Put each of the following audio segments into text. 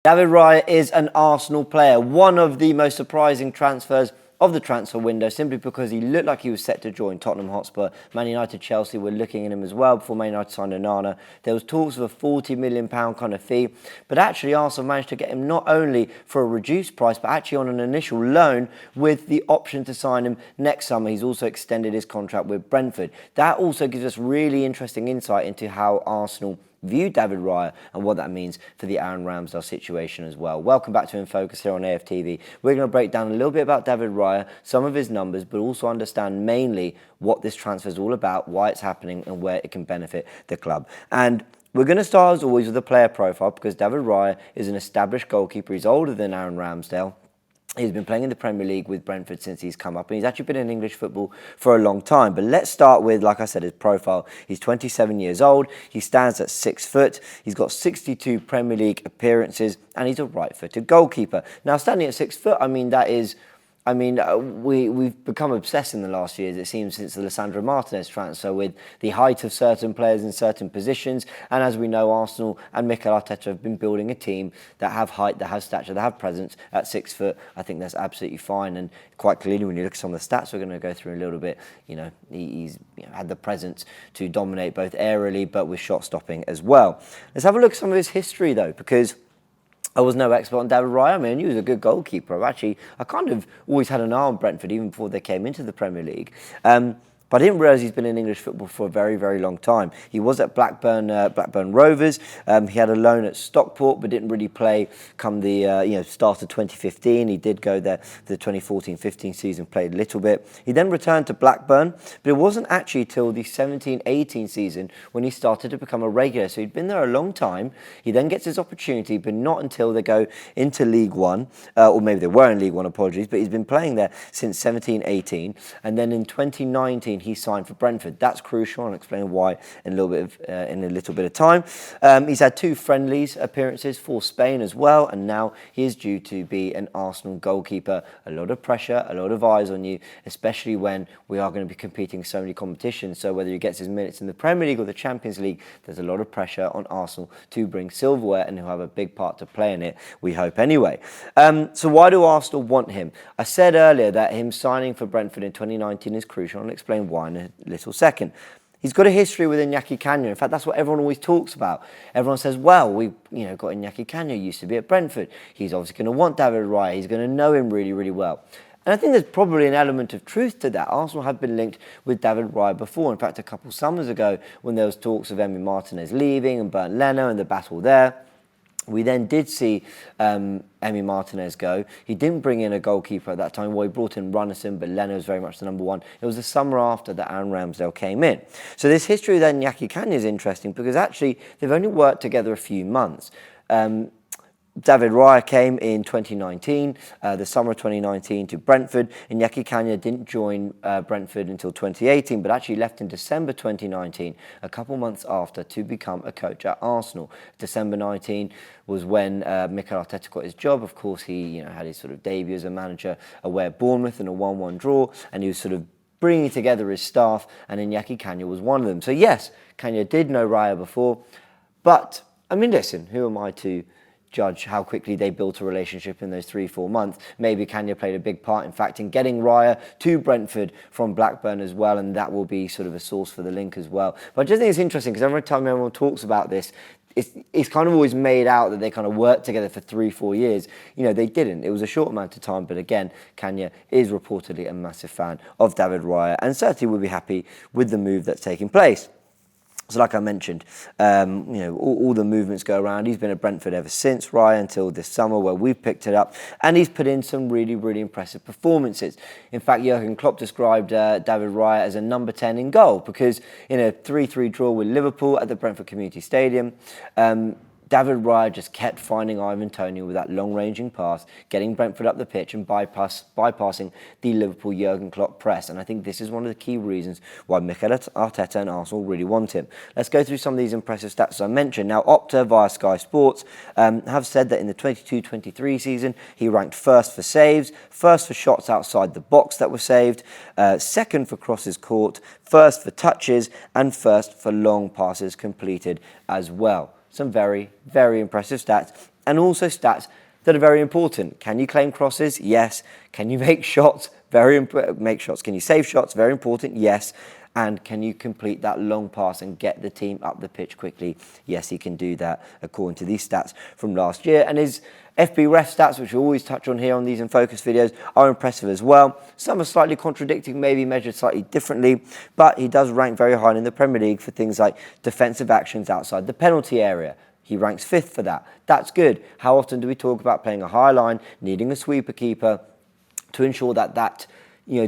David Raya is an Arsenal player, one of the most surprising transfers of the transfer window, simply because he looked like he was set to join Tottenham Hotspur. Man United, Chelsea were looking at him as well before Man United signed Onana. There was talks of a £40 million kind of fee, but actually Arsenal managed to get him not only for a reduced price, but actually on an initial loan with the option to sign him next summer. He's also extended his contract with Brentford. That also gives us really interesting insight into how Arsenal view David Raya and what that means for the Aaron Ramsdale situation as well. Welcome back to In Focus here on AFTV. We're going to break down a little bit about David Raya, some of his numbers, but also understand mainly what this transfer is all about, why it's happening and where it can benefit the club. And we're going to start as always with the player profile, because David Raya is an established goalkeeper. He's older than Aaron Ramsdale. He's been playing in the Premier League with Brentford since he's come up, and he's actually been in English football for a long time. But let's start with, like I said, his profile. He's 27 years old. He stands at 6 foot. He's got 62 Premier League appearances, and he's a right-footed goalkeeper. Now, standing at 6 foot, we've become obsessed in the last years, it seems, since the Lisandro Martinez transfer, with the height of certain players in certain positions. And as we know, Arsenal and Mikel Arteta have been building a team that have height, that have stature, that have presence at 6 foot. I think that's absolutely fine. And quite clearly, when you look at some of the stats we're going to go through a little bit, he's had the presence to dominate both aerially, but with shot stopping as well. Let's have a look at some of his history, though, because I was no expert on David Raya. I mean, he was a good goalkeeper. I kind of always had an eye on Brentford, even before they came into the Premier League. But I didn't realise he's been in English football for a very, very long time. He was at Blackburn Rovers. He had a loan at Stockport, but didn't really play come the start of 2015. He did go there for the 2014-15 season, played a little bit. He then returned to Blackburn, but it wasn't actually till the 17-18 season when he started to become a regular. So he'd been there a long time. He then gets his opportunity, but not until they go into League One, or maybe they were in League One, apologies, but he's been playing there since 17-18. And then in 2019, he signed for Brentford. That's crucial. I'll explain why in a little bit of time. He's had 2 friendlies appearances for Spain as well, and now he is due to be an Arsenal goalkeeper. A lot of pressure, a lot of eyes on you, especially when we are going to be competing so many competitions. So whether he gets his minutes in the Premier League or the Champions League, there's a lot of pressure on Arsenal to bring silverware, and he'll have a big part to play in it, we hope anyway. So why do Arsenal want him? I said earlier that him signing for Brentford in 2019 is crucial. I'll explain why in a little second. He's got a history with Iñaki Caña. In fact, that's what everyone always talks about. Everyone says, well, we got Iñaki Caña, used to be at Brentford. He's obviously going to want David Raya. He's going to know him really, really well. And I think there's probably an element of truth to that. Arsenal have been linked with David Raya before. In fact, a couple of summers ago, when there was talks of Emi Martinez leaving and Bernd Leno and the battle there, we then did see Emi Martinez go. He didn't bring in a goalkeeper at that time. Well, he brought in Runnison, but Leno was very much the number one. It was the summer after that Aaron Ramsdale came in. So this history with Iñaki Caña is interesting, because actually they've only worked together a few months. David Raya came in 2019, the summer of 2019, to Brentford. Iñaki Caña didn't join Brentford until 2018, but actually left in December 2019, a couple months after, to become a coach at Arsenal. December 19 was when Mikel Arteta got his job. Of course, he had his sort of debut as a manager away at Bournemouth in a 1-1 draw, and he was sort of bringing together his staff, and Iñaki Caña was one of them. So yes, Caña did know Raya before, but, I mean, listen, who am I to judge how quickly they built a relationship in those 3-4 months? Maybe Caña played a big part, in fact, in getting Raya to Brentford from Blackburn as well, and that will be sort of a source for the link as well. But I just think it's interesting, because every time everyone talks about this, it's kind of always made out that they kind of worked together for 3-4 years. They didn't. It was a short amount of time, but again, Caña is reportedly a massive fan of David Raya, and certainly will be happy with the move that's taking place. So like I mentioned, all the movements go around. He's been at Brentford ever since, Raya, until this summer where we've picked it up. And he's put in some really, really impressive performances. In fact, Jurgen Klopp described David Raya as a number 10 in goal, because in a 3-3 draw with Liverpool at the Brentford Community Stadium, David Raya just kept finding Ivan Toney with that long-ranging pass, getting Brentford up the pitch and bypassing the Liverpool Jurgen Klopp press. And I think this is one of the key reasons why Mikel Arteta and Arsenal really want him. Let's go through some of these impressive stats as I mentioned. Now, Opta via Sky Sports have said that in the 22-23 season, he ranked first for saves, first for shots outside the box that were saved, second for crosses caught, first for touches, and first for long passes completed as well. Some very, very impressive stats. and also stats that are very important. Can you claim crosses? Yes. Can you make shots? Make shots. Can you save shots? Very important. Yes. And can you complete that long pass and get the team up the pitch quickly? Yes, he can do that according to these stats from last year. And his FB ref stats, which we always touch on here on these In Focus videos, are impressive as well. Some are slightly contradicting, maybe measured slightly differently, but he does rank very high in the Premier League for things like defensive actions outside the penalty area. He ranks 5th for that. That's good. How often do we talk about playing a high line, needing a sweeper keeper to ensure that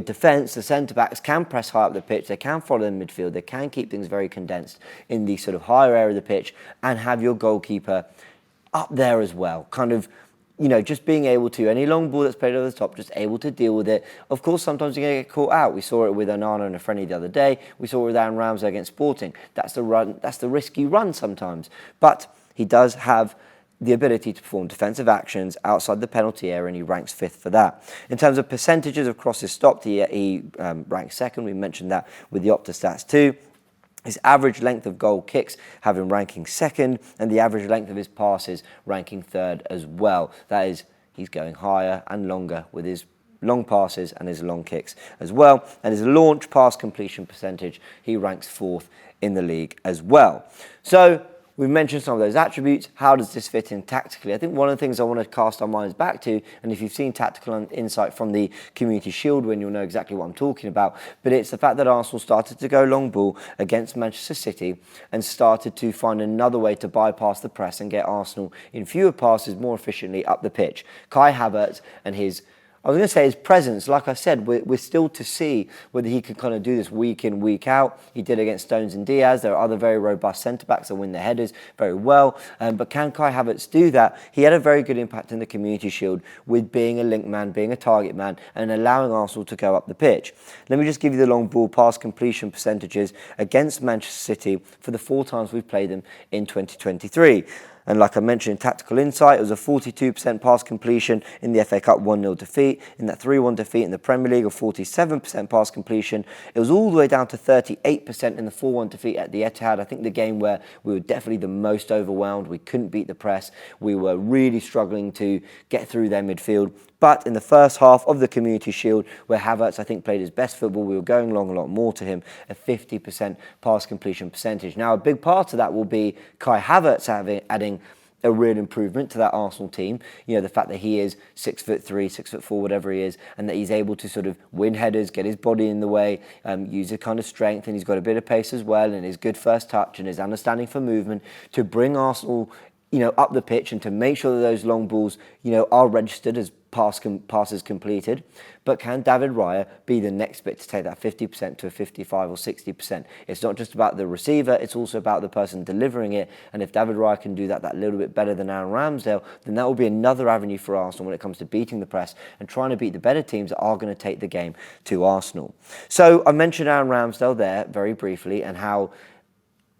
defence, the centre-backs can press high up the pitch, they can follow the midfield, they can keep things very condensed in the sort of higher area of the pitch and have your goalkeeper up there as well. Kind of, just being able to, any long ball that's played over the top, just able to deal with it. Of course, sometimes you're going to get caught out. We saw it with Onana and a friendly the other day. We saw it with Aaron Ramsdale against Sporting. That's the risk you run sometimes. But he does have the ability to perform defensive actions outside the penalty area, and he ranks 5th for that. In terms of percentages of crosses stopped, he ranks 2nd. We mentioned that with the Opta stats too. His average length of goal kicks have him ranking 2nd, and the average length of his passes ranking 3rd as well. That is, he's going higher and longer with his long passes and his long kicks as well. And his launch pass completion percentage, he ranks 4th in the league as well. So we've mentioned some of those attributes. How does this fit in tactically? I think one of the things I want to cast our minds back to, and if you've seen Tactical Insight from the Community Shield win, you'll know exactly what I'm talking about, but it's the fact that Arsenal started to go long ball against Manchester City and started to find another way to bypass the press and get Arsenal in fewer passes more efficiently up the pitch. Kai Havertz and his presence, like I said, we're still to see whether he can kind of do this week in, week out. He did against Stones and Diaz. There are other very robust centre-backs that win their headers very well. But can Kai Havertz do that? He had a very good impact in the Community Shield with being a link man, being a target man, and allowing Arsenal to go up the pitch. Let me just give you the long ball pass completion percentages against Manchester City for the 4 times we've played them in 2023. And like I mentioned in Tactical Insight, it was a 42% pass completion in the FA Cup 1-0 defeat. In that 3-1 defeat in the Premier League, a 47% pass completion. It was all the way down to 38% in the 4-1 defeat at the Etihad. I think the game where we were definitely the most overwhelmed. We couldn't beat the press. We were really struggling to get through their midfield. But in the first half of the Community Shield, where Havertz, I think, played his best football, we were going long a lot more to him, a 50% pass completion percentage. Now, a big part of that will be Kai Havertz adding a real improvement to that Arsenal team. The fact that he is 6'3", 6'4", whatever he is, and that he's able to sort of win headers, get his body in the way, use a kind of strength, and he's got a bit of pace as well, and his good first touch and his understanding for movement to bring Arsenal up the pitch and to make sure that those long balls, are registered as passes completed. But can David Raya be the next bit to take that 50% to a 55 or 60%? It's not just about the receiver, it's also about the person delivering it. And if David Raya can do that little bit better than Aaron Ramsdale, then that will be another avenue for Arsenal when it comes to beating the press and trying to beat the better teams that are going to take the game to Arsenal. So I mentioned Aaron Ramsdale there very briefly and how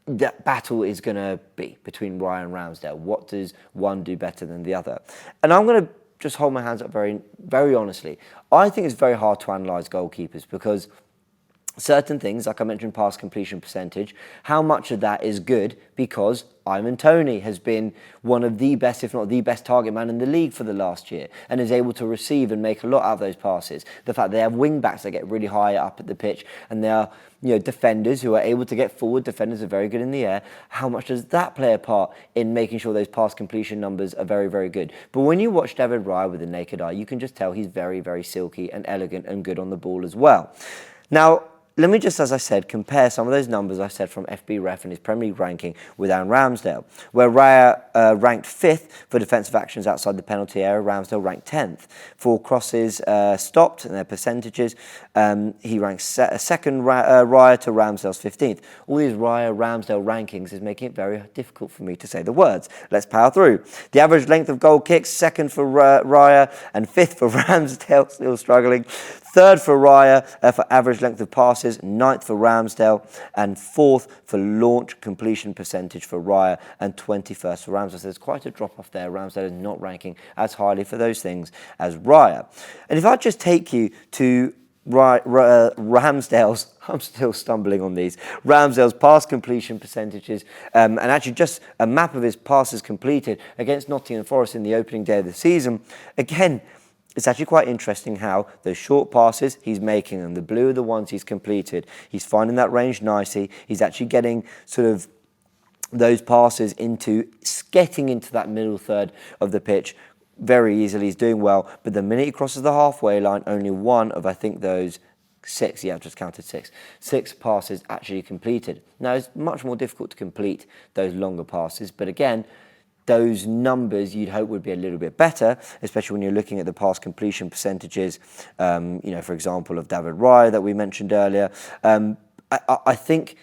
that battle is going to be between Raya and Ramsdale. What does one do better than the other? And I'm going to just hold my hands up very, very honestly. I think it's very hard to analyse goalkeepers because certain things, like I mentioned, pass completion percentage, how much of that is good because Ivan Toney has been one of the best, if not the best target man in the league for the last year and is able to receive and make a lot out of those passes. The fact they have wing backs that get really high up at the pitch and they are defenders who are able to get forward. Defenders are very good in the air. How much does that play a part in making sure those pass completion numbers are very, very good? But when you watch David Raya with the naked eye, you can just tell he's very, very silky and elegant and good on the ball as well. Now, let me just, as I said, compare some of those numbers I said from FB Ref and his Premier League ranking with Aaron Ramsdale, where Raya ranked 5th for defensive actions outside the penalty area. Ramsdale ranked 10th. For crosses stopped and their percentages, he ranks second Raya to Ramsdale's 15th. All these Raya-Ramsdale rankings is making it very difficult for me to say the words. Let's power through. The average length of goal kicks, 2nd for Raya and 5th for Ramsdale, still struggling. 3rd for Raya for average length of passes, 9th for Ramsdale, and 4th for launch completion percentage for Raya, and 21st for Ramsdale. So there's quite a drop off there. Ramsdale is not ranking as highly for those things as Raya. And if I just take you to Ramsdale's, I'm still stumbling on these, Ramsdale's pass completion percentages, and actually just a map of his passes completed against Nottingham Forest in the opening day of the season. Again, it's actually quite interesting how those short passes he's making, and the blue are the ones he's completed. He's finding that range nicely. He's actually getting sort of those passes getting into that middle third of the pitch very easily. He's doing well, but the minute he crosses the halfway line, only one of, I think, those six, I've just counted six passes actually completed. Now, it's much more difficult to complete those longer passes, but again, those numbers you'd hope would be a little bit better, especially when you're looking at the pass completion percentages, for example, of David Raya that we mentioned earlier. I think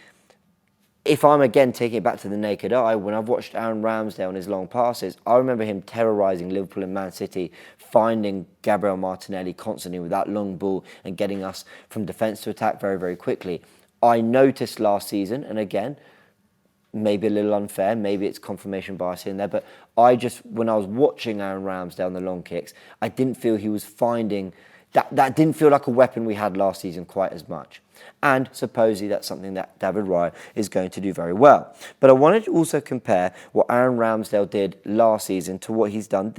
if I'm again taking it back to the naked eye, when I've watched Aaron Ramsdale and his long passes, I remember him terrorising Liverpool and Man City, finding Gabriel Martinelli constantly with that long ball and getting us from defence to attack very, very quickly. I noticed last season, and again, maybe a little unfair, maybe it's confirmation bias in there, but when I was watching Aaron Ramsdale on the long kicks, I didn't feel he was finding, that didn't feel like a weapon we had last season quite as much. And supposedly that's something that David Raya is going to do very well. But I wanted to also compare what Aaron Ramsdale did last season to what he's done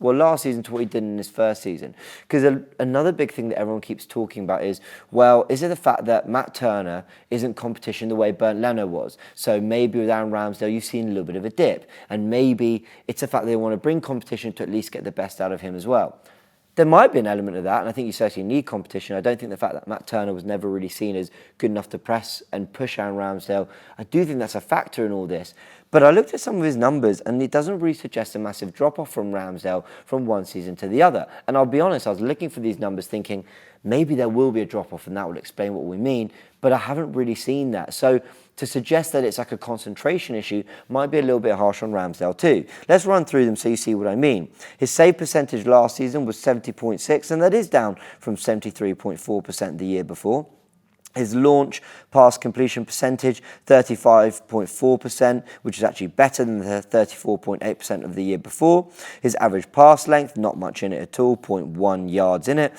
last season to what he did in his first season. Because another big thing that everyone keeps talking about is it the fact that Matt Turner isn't competition the way Bernd Leno was? So maybe with Aaron Ramsdale, you've seen a little bit of a dip. And maybe it's the fact that they want to bring competition to at least get the best out of him as well. There might be an element of that, and I think you certainly need competition. I don't think the fact that Matt Turner was never really seen as good enough to press and push Aaron Ramsdale, I do think that's a factor in all this. But I looked at some of his numbers, and it doesn't really suggest a massive drop-off from Ramsdale from one season to the other. And I'll be honest, I was looking for these numbers thinking, maybe there will be a drop-off, and that will explain what we mean, but I haven't really seen that. So to suggest that it's like a concentration issue might be a little bit harsh on Ramsdale too. Let's run through them so you see what I mean. His save percentage last season was 70.6, and that is down from 73.4% the year before. His launch pass completion percentage, 35.4%, which is actually better than the 34.8% of the year before. His average pass length, not much in it at all, 0.1 yards in it.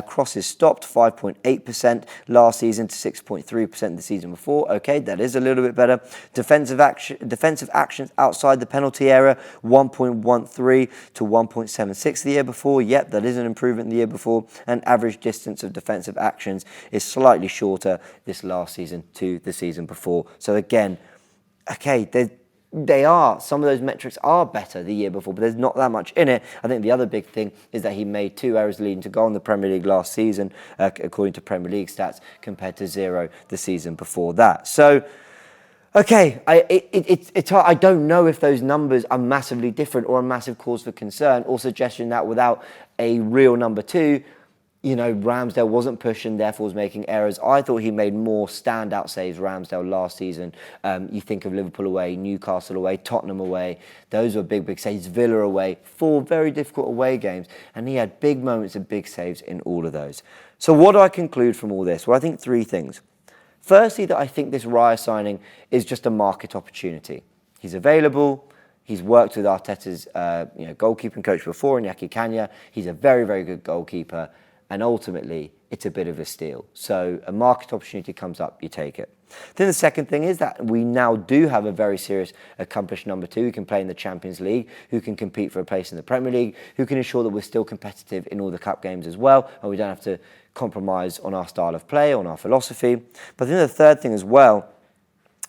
Crosses stopped, 5.8% last season to 6.3% the season before. Okay, that is a little bit better. Defensive actions outside the penalty area, 1.13 to 1.76 the year before. Yep, that is an improvement the year before. And average distance of defensive actions is slightly shorter this last season to the season before. So again, okay, some of those metrics are better the year before, but there's not that much in it. I think the other big thing is that he made 2 errors leading to goal in the Premier League last season, according to Premier League stats, compared to 0 the season before that. So, okay, it's hard. I don't know if those numbers are massively different or a massive cause for concern, or suggestion that without a real number 2, Ramsdale wasn't pushing, therefore was making errors. I thought he made more standout saves, Ramsdale, last season. You think of Liverpool away, Newcastle away, Tottenham away. Those were big saves. Villa away. 4 very difficult away games. And he had big moments and big saves in all of those. So what do I conclude from all this? Well, I think 3 things. Firstly, that I think this Raya signing is just a market opportunity. He's available. He's worked with Arteta's goalkeeping coach before, Iñaki Kanya. He's a very, very good goalkeeper. And ultimately, it's a bit of a steal. So a market opportunity comes up, you take it. Then the second thing is that we now do have a very serious, accomplished number 2 who can play in the Champions League, who can compete for a place in the Premier League, who can ensure that we're still competitive in all the cup games as well, and we don't have to compromise on our style of play, on our philosophy. But then the third thing as well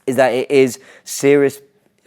is that it is serious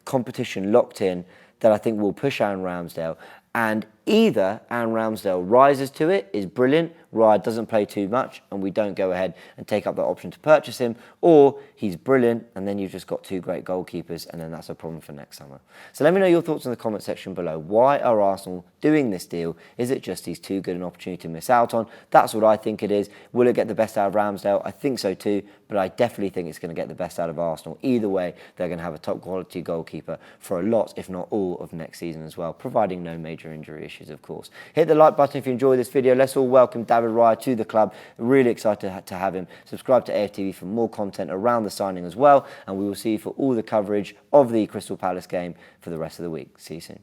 competition locked in that I think will push Aaron Ramsdale. And either Aaron Ramsdale rises to it, is brilliant, Raya doesn't play too much, and we don't go ahead and take up that option to purchase him, or he's brilliant, and then you've just got 2 great goalkeepers, and then that's a problem for next summer. So let me know your thoughts in the comment section below. Why are Arsenal doing this deal? Is it just he's too good an opportunity to miss out on? That's what I think it is. Will it get the best out of Ramsdale? I think so too, but I definitely think it's going to get the best out of Arsenal. Either way, they're going to have a top quality goalkeeper for a lot, if not all, of next season as well, providing no major injury issues, of course. Hit the like button if you enjoyed this video. Let's all welcome David Raya to the club. Really excited to have him. Subscribe to AFTV for more content around the signing as well, and we will see you for all the coverage of the Crystal Palace game for the rest of the week. See you soon.